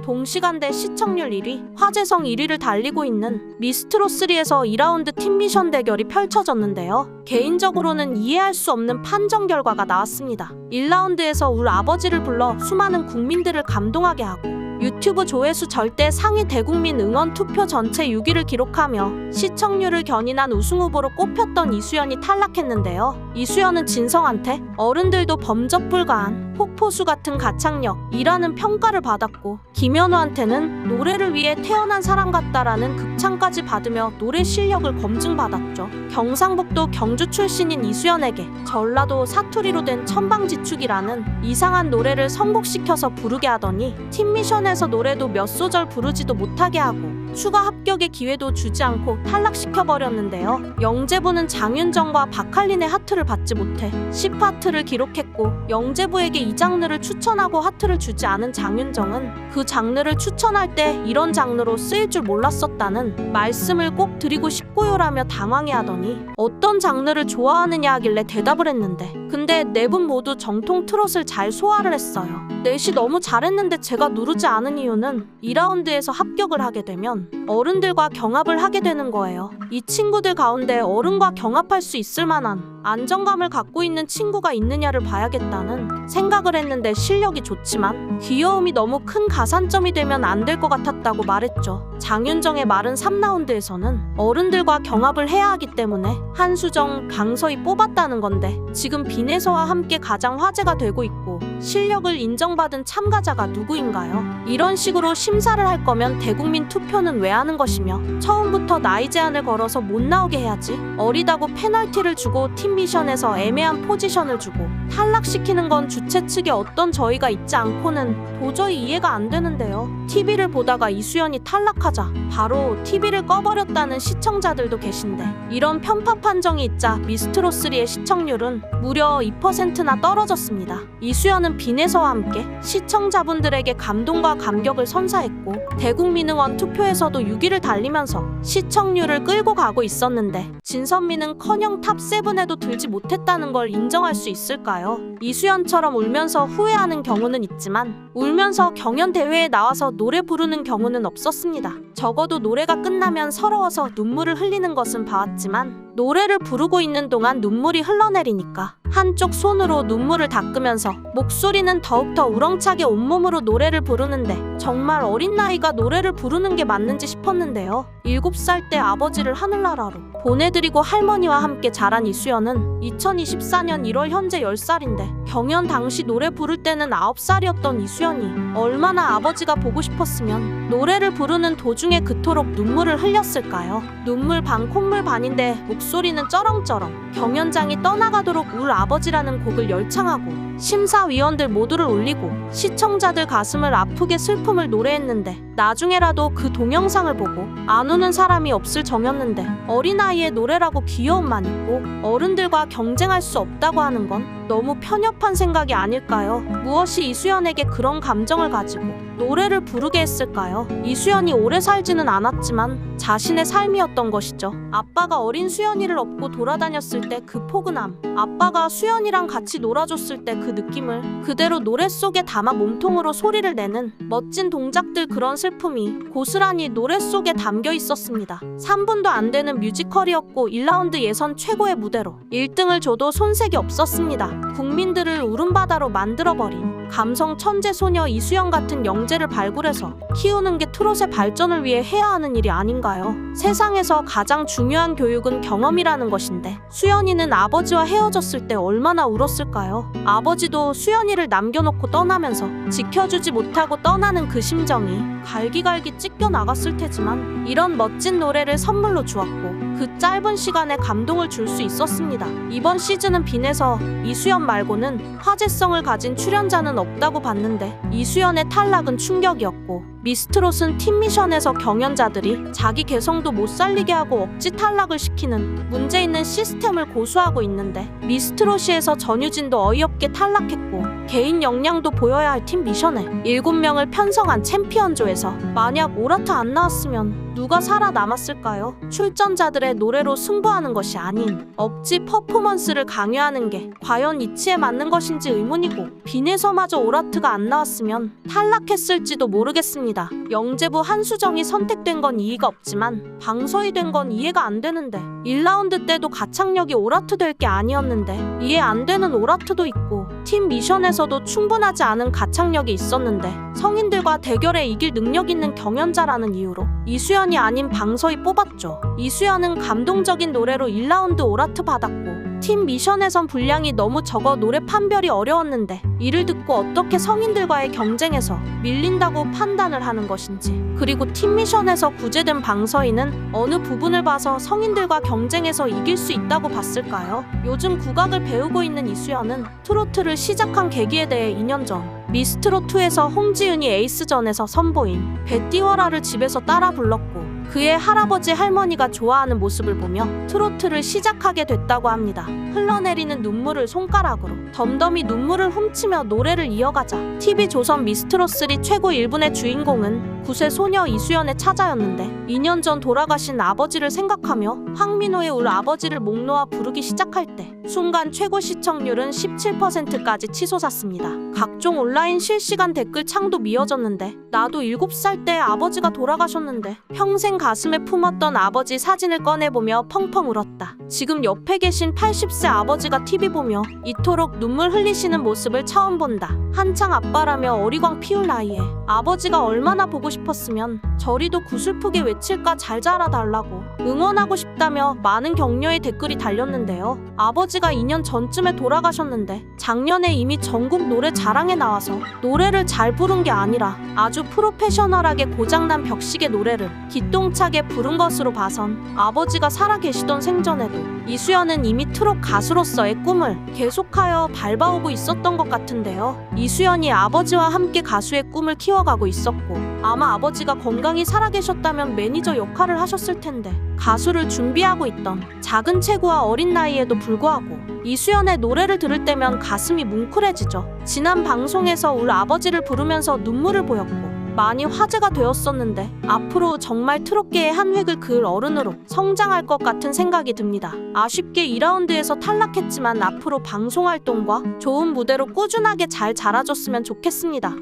동시간대 시청률 1위, 화제성 1위를 달리고 있는 미스트롯3에서 2라운드 팀 미션 대결이 펼쳐졌는데요. 개인적으로는 이해할 수 없는 판정 결과가 나왔습니다. 1라운드에서 울 아버지를 불러 수많은 국민들을 감동하게 하고 유튜브 조회수 절대 상위 대국민 응원 투표 전체 6위를 기록하며 시청률을 견인한 우승 후보로 꼽혔던 이수연이 탈락했는데요. 이수연은 진성한테 어른들도 범접 불가한 폭포수 같은 가창력이라는 평가를 받았고, 김현우한테는 노래를 위해 태어난 사람 같다라는 극찬까지 받으며 노래 실력을 검증받았죠. 경상북도 경주 출신인 이수연에게 전라도 사투리로 된 천방지축이라는 이상한 노래를 선곡시켜서 부르게 하더니 팀 미션에서 노래도 몇 소절 부르지도 못하게 하고 추가 합격의 기회도 주지 않고 탈락시켜버렸는데요. 영재부는 장윤정과 박할린의 하트를 받지 못해 10하트를 기록했고, 영재부에게 이 장르를 추천하고 하트를 주지 않은 장윤정은 그 장르를 추천할 때 이런 장르로 쓰일 줄 몰랐었다는 말씀을 꼭 드리고 싶고요라며 당황해하더니 어떤 장르를 좋아하느냐 하길래 대답을 했는데, 근데 네 분 모두 정통 트롯을 잘 소화를 했어요. 넷이 너무 잘했는데 제가 누르지 않은 이유는 2라운드에서 합격을 하게 되면 어른들과 경합을 하게 되는 거예요. 이 친구들 가운데 어른과 경합할 수 있을 만한 안정감을 갖고 있는 친구가 있느냐를 봐야겠다는 생각을 했는데, 실력이 좋지만 귀여움이 너무 큰 가산점이 되면 안 될 것 같았다고 말했죠. 장윤정의 말은 3라운드에서는 어른들과 경합을 해야 하기 때문에 한수정, 강서희 뽑았다는 건데, 지금 비내서와 함께 가장 화제가 되고 있고 실력을 인정받은 참가자가 누구인가요? 이런 식으로 심사를 할 거면 대국민 투표는 왜 하는 것이며 처음부터 나이 제한을 걸어서 못 나오게 해야지. 어리다고 페널티를 주고 팀 미션에서 애매한 포지션을 주고 탈락시키는 건 주최 측에 어떤 저희가 있지 않고는 도저히 이해가 안 되는데요. TV를 보다가 이수연이 탈락하자 바로 TV를 꺼버렸다는 시청자들도 계신데, 이런 편파 판정이 있자 미스트롯3의 시청률은 무려 2%나 떨어졌습니다. 이수연은 비내서와 함께 시청자분들에게 감동과 감격을 선사했고 대국민응원 투표에서도 6위를 달리면서 시청률을 끌고 가고 있었는데, 진선미는커녕 탑7에도 들지 못했다는 걸 인정할 수 있을까요? 이수연처럼 울면서 후회하는 경우는 있지만 울면서 경연대회에 나와서 노래 부르는 경우는 없었습니다. 적어도 노래가 끝나면 서러워서 눈물을 흘리는 것은 봐왔지만 노래를 부르고 있는 동안 눈물이 흘러내리니까 한쪽 손으로 눈물을 닦으면서 목소리는 더욱더 우렁차게 온몸으로 노래를 부르는데, 정말 어린 나이가 노래를 부르는 게 맞는지 싶었는데요. 7살 때 아버지를 하늘나라로 보내드리고 할머니와 함께 자란 이수연은 2024년 1월 현재 10살인데 경연 당시 노래 부를 때는 9살이었던 이수연이 얼마나 아버지가 보고 싶었으면 노래를 부르는 도중에 그토록 눈물을 흘렸을까요? 눈물 반 콧물 반인데 목소리는 쩌렁쩌렁. 경연장이 떠나가도록 울 아버지라는 곡을 열창하고 심사위원들 모두를 울리고 시청자들 가슴을 아프게 슬픔을 노래했는데, 나중에라도 그 동영상을 보고 안 우는 사람이 없을 정였는데 어린아이의 노래라고 귀여움만 있고 어른들과 경쟁할 수 없다고 하는 건 너무 편협한 생각이 아닐까요? 무엇이 이수연에게 그런 감정을 가지고 노래를 부르게 했을까요? 이수연이 오래 살지는 않았지만 자신의 삶이었던 것이죠. 아빠가 어린 수연이를 업고 돌아다녔을 때 그 포근함, 아빠가 수연이랑 같이 놀아줬을 때 그 느낌을 그대로 노래 속에 담아 몸통으로 소리를 내는 멋진 동작들, 그런 슬픔이 고스란히 노래 속에 담겨 있었습니다. 3분도 안 되는 뮤지컬이었고 1라운드 예선 최고의 무대로 1등을 줘도 손색이 없었습니다. 국민들을 울음바다로 만들어버린 감성 천재 소녀 이수연 같은 영재를 발굴해서 키우는 게 트롯의 발전을 위해 해야 하는 일이 아닌가요? 세상에서 가장 중요한 교육은 경험이라는 것인데, 수연이는 아버지와 헤어졌을 때 얼마나 울었을까요? 아버지도 수연이를 남겨놓고 떠나면서 지켜주지 못하고 떠나는 그 심정이 갈기갈기 찢겨 나갔을 테지만 이런 멋진 노래를 선물로 주었고 그 짧은 시간에 감동을 줄 수 있었습니다. 이번 시즌은 빈에서 이수연 말고는 화제성을 가진 출연자는 없다고 봤는데 이수연의 탈락은 충격이었고, 미스트롯은 팀 미션에서 경연자들이 자기 개성도 못 살리게 하고 억지 탈락을 시키는 문제 있는 시스템을 고수하고 있는데, 미스트롯이에서 전유진도 어이없게 탈락했고 개인 역량도 보여야 할 팀 미션에 7명을 편성한 챔피언조에서 만약 오라트 안 나왔으면 누가 살아남았을까요? 출전자들의 노래로 승부하는 것이 아닌 억지 퍼포먼스를 강요하는 게 과연 이치에 맞는 것인지 의문이고, 빈에서마저 오라트가 안 나왔으면 탈락했을지도 모르겠습니다. 있습니다. 영재부 한수정이 선택된 건 이의가 없지만 방서희 된 건 이해가 안 되는데 1라운드 때도 가창력이 오라트 될 게 아니었는데 이해 안 되는 오라트도 있고 팀 미션에서도 충분하지 않은 가창력이 있었는데 성인들과 대결에 이길 능력 있는 경연자라는 이유로 이수연이 아닌 방서희 뽑았죠. 이수연은 감동적인 노래로 1라운드 오라트 받았고 팀 미션에선 분량이 너무 적어 노래 판별이 어려웠는데 이를 듣고 어떻게 성인들과의 경쟁에서 밀린다고 판단을 하는 것인지, 그리고 팀 미션에서 구제된 방서희는 어느 부분을 봐서 성인들과 경쟁에서 이길 수 있다고 봤을까요? 요즘 국악을 배우고 있는 이수연은 트로트를 시작한 계기에 대해 2년 전 미스트롯2에서 홍지은이 에이스전에서 선보인 배띠워라를 집에서 따라 불렀고 그의 할아버지 할머니가 좋아하는 모습을 보며 트로트를 시작하게 됐다고 합니다. 흘러내리는 눈물을 손가락으로 덤덤히 눈물을 훔치며 노래를 이어가자. TV조선 미스트롯3 최고 1분의 주인공은 9세 소녀 이수연의 차자였는데 2년 전 돌아가신 아버지를 생각하며 황민호의 울 아버지를 목 놓아 부르기 시작할 때 순간 최고 시청률은 17%까지 치솟았습니다. 각종 온라인 실시간 댓글 창도 미어졌는데 나도 7살 때 아버지가 돌아가셨는데 평생 가슴에 품었던 아버지 사진을 꺼내보며 펑펑 울었다. 지금 옆에 계신 80세 아버지가 TV 보며 이토록 눈물 흘리시는 모습을 처음 본다. 한창 아빠라며 어리광 피울 나이에 아버지가 얼마나 보고 싶었으면 저리도 구슬프게 외칠까 잘 자라달라고 응원하고 싶다며 많은 격려의 댓글이 달렸는데요. 아버지가 2년 전쯤에 돌아가셨는데 작년에 이미 전국 노래 자랑에 나와서 노래를 잘 부른 게 아니라 아주 프로페셔널하게 고장난 벽시계 노래를 기똥차게 부른 것으로 봐선 아버지가 살아계시던 생전에도 이수연은 이미 트롯 가수로서의 꿈을 계속하여 밟아오고 있었던 것 같은데요. 이수연이 아버지와 함께 가수의 꿈을 키워가고 있었고 아마 아버지가 건강히 살아계셨다면 매니저 역할을 하셨을 텐데 가수를 준비하고 있던 작은 체구와 어린 나이에도 불구하고 이수연의 노래를 들을 때면 가슴이 뭉클해지죠. 지난 방송에서 울 아버지를 부르면서 눈물을 보였고 많이 화제가 되었었는데 앞으로 정말 트롯계의 한 획을 그을 어른으로 성장할 것 같은 생각이 듭니다. 아쉽게 2라운드에서 탈락했지만 앞으로 방송 활동과 좋은 무대로 꾸준하게 잘 자라줬으면 좋겠습니다.